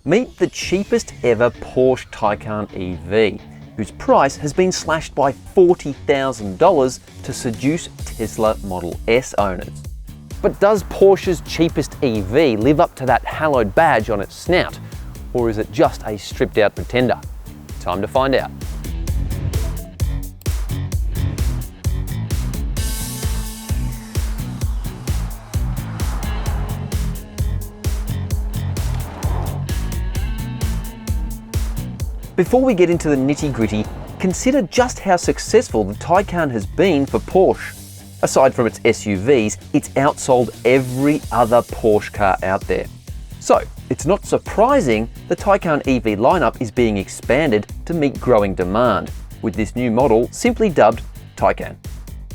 Meet the cheapest ever Porsche Taycan EV, whose price has been slashed by $40,000 to seduce Tesla Model S owners. But does Porsche's cheapest EV live up to that hallowed badge on its snout, or is it just a stripped out pretender? Time to find out. Before we get into the nitty-gritty, consider just how successful the Taycan has been for Porsche. Aside from its SUVs, it's outsold every other Porsche car out there. So, it's not surprising the Taycan EV lineup is being expanded to meet growing demand, with this new model simply dubbed Taycan.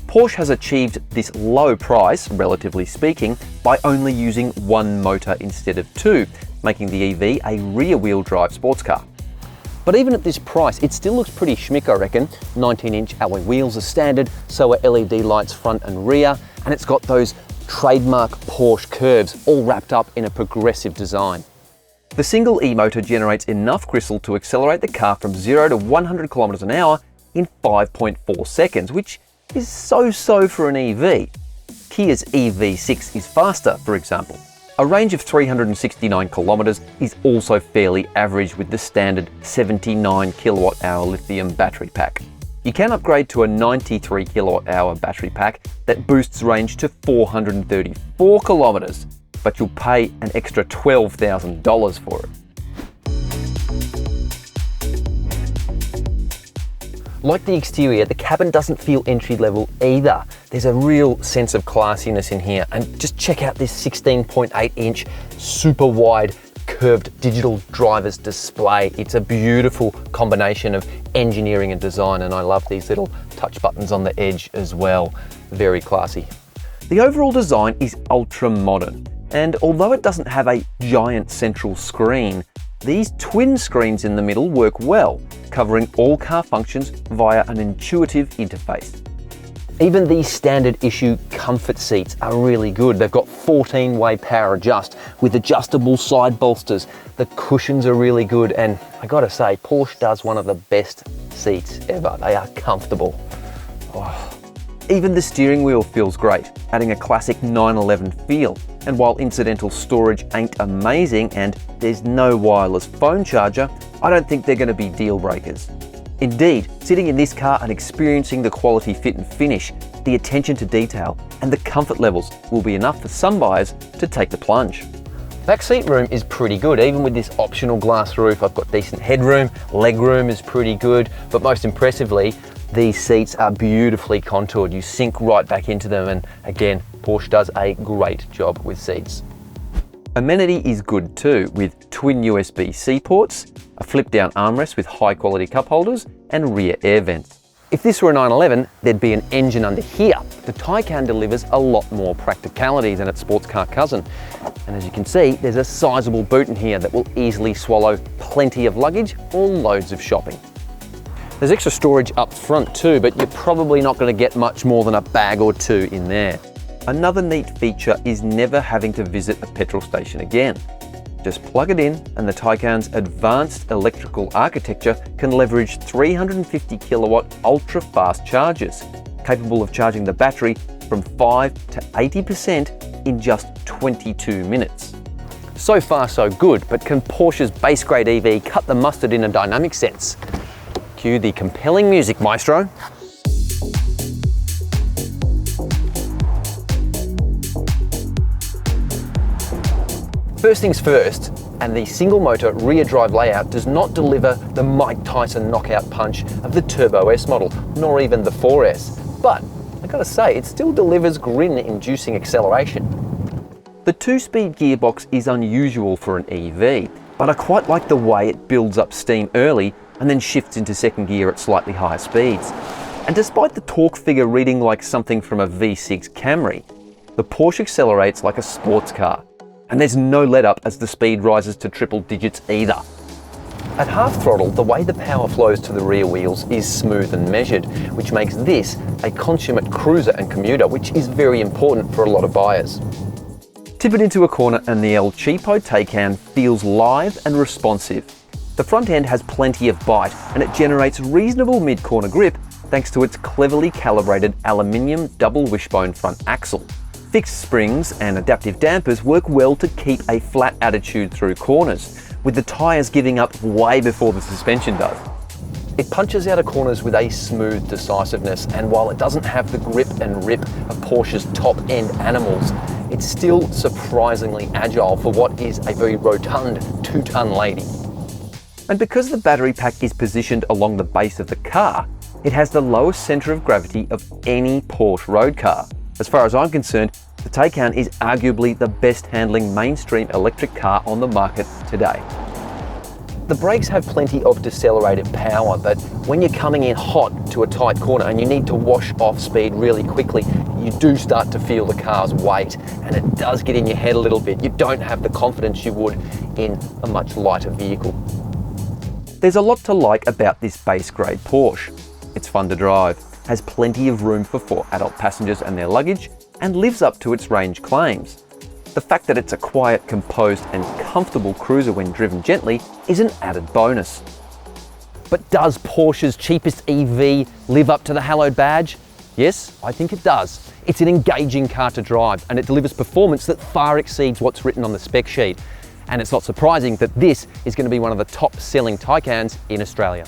Porsche has achieved this low price, relatively speaking, by only using one motor instead of two, making the EV a rear-wheel drive sports car. But even at this price, it still looks pretty schmick, I reckon. 19-inch alloy wheels are standard, so are LED lights front and rear, and it's got those trademark Porsche curves all wrapped up in a progressive design. The single E-motor generates enough gristle to accelerate the car from 0 to 100 kilometers an hour in 5.4 seconds, which is so-so for an EV. Kia's EV6 is faster, for example. A range of 369 kilometers is also fairly average with the standard 79 kilowatt-hour lithium battery pack. You can upgrade to a 93 kilowatt-hour battery pack that boosts range to 434 kilometers, but you'll pay an extra $12,000 for it. Like the exterior, the cabin doesn't feel entry-level either. There's a real sense of classiness in here, and just check out this 16.8-inch super wide curved digital driver's display. It's a beautiful combination of engineering and design, and I love these little touch buttons on the edge as well. Very classy. The overall design is ultra modern, and although it doesn't have a giant central screen, these twin screens in the middle work well, covering all car functions via an intuitive interface. Even these standard issue comfort seats are really good. They've got 14-way power adjust with adjustable side bolsters. The cushions are really good, and I gotta say, Porsche does one of the best seats ever. They are comfortable. Oh. Even the steering wheel feels great, adding a classic 911 feel. And while incidental storage ain't amazing and there's no wireless phone charger, I don't think they're going to be deal breakers. Indeed, sitting in this car and experiencing the quality fit and finish, the attention to detail, and the comfort levels will be enough for some buyers to take the plunge. Back seat room is pretty good, even with this optional glass roof. I've got decent headroom, leg room is pretty good, but most impressively, these seats are beautifully contoured. You sink right back into them, and again, Porsche does a great job with seats. Amenity is good too, with twin USB-C ports, a flip-down armrest with high-quality cup holders, and rear air vents. If this were a 911, there'd be an engine under here. The Taycan delivers a lot more practicality than its sports car cousin. And as you can see, there's a sizable boot in here that will easily swallow plenty of luggage or loads of shopping. There's extra storage up front too, but you're probably not going to get much more than a bag or two in there. Another neat feature is never having to visit a petrol station again. Just plug it in, and the Taycan's advanced electrical architecture can leverage 350 kilowatt ultra-fast chargers, capable of charging the battery from 5 to 80% in just 22 minutes. So far so good, but can Porsche's base grade EV cut the mustard in a dynamic sense? Cue the compelling music, maestro. First things first, and the single motor rear drive layout does not deliver the Mike Tyson knockout punch of the Turbo S model, nor even the 4S. But I gotta say, it still delivers grin-inducing acceleration. The 2-speed gearbox is unusual for an EV, but I quite like the way it builds up steam early and then shifts into second gear at slightly higher speeds. And despite the torque figure reading like something from a V6 Camry, the Porsche accelerates like a sports car. And there's no let up as the speed rises to triple digits either. At half throttle, the way the power flows to the rear wheels is smooth and measured, which makes this a consummate cruiser and commuter, which is very important for a lot of buyers. Tip it into a corner and the El Cheapo Taycan feels live and responsive. The front end has plenty of bite and it generates reasonable mid-corner grip thanks to its cleverly calibrated aluminium double wishbone front axle. Fixed springs and adaptive dampers work well to keep a flat attitude through corners, with the tyres giving up way before the suspension does. It punches out of corners with a smooth decisiveness, and while it doesn't have the grip and rip of Porsche's top-end animals, it's still surprisingly agile for what is a very rotund 2-ton lady. And because the battery pack is positioned along the base of the car, it has the lowest centre of gravity of any Porsche road car. As far as I'm concerned, the Taycan is arguably the best handling mainstream electric car on the market today. The brakes have plenty of decelerative power, but when you're coming in hot to a tight corner and you need to wash off speed really quickly, you do start to feel the car's weight, and it does get in your head a little bit. You don't have the confidence you would in a much lighter vehicle. There's a lot to like about this base grade Porsche. It's fun to drive, has plenty of room for 4 adult passengers and their luggage, and lives up to its range claims. The fact that it's a quiet, composed and comfortable cruiser when driven gently is an added bonus. But does Porsche's cheapest EV live up to the hallowed badge? Yes, I think it does. It's an engaging car to drive and it delivers performance that far exceeds what's written on the spec sheet. And it's not surprising that this is going to be one of the top selling Taycans in Australia.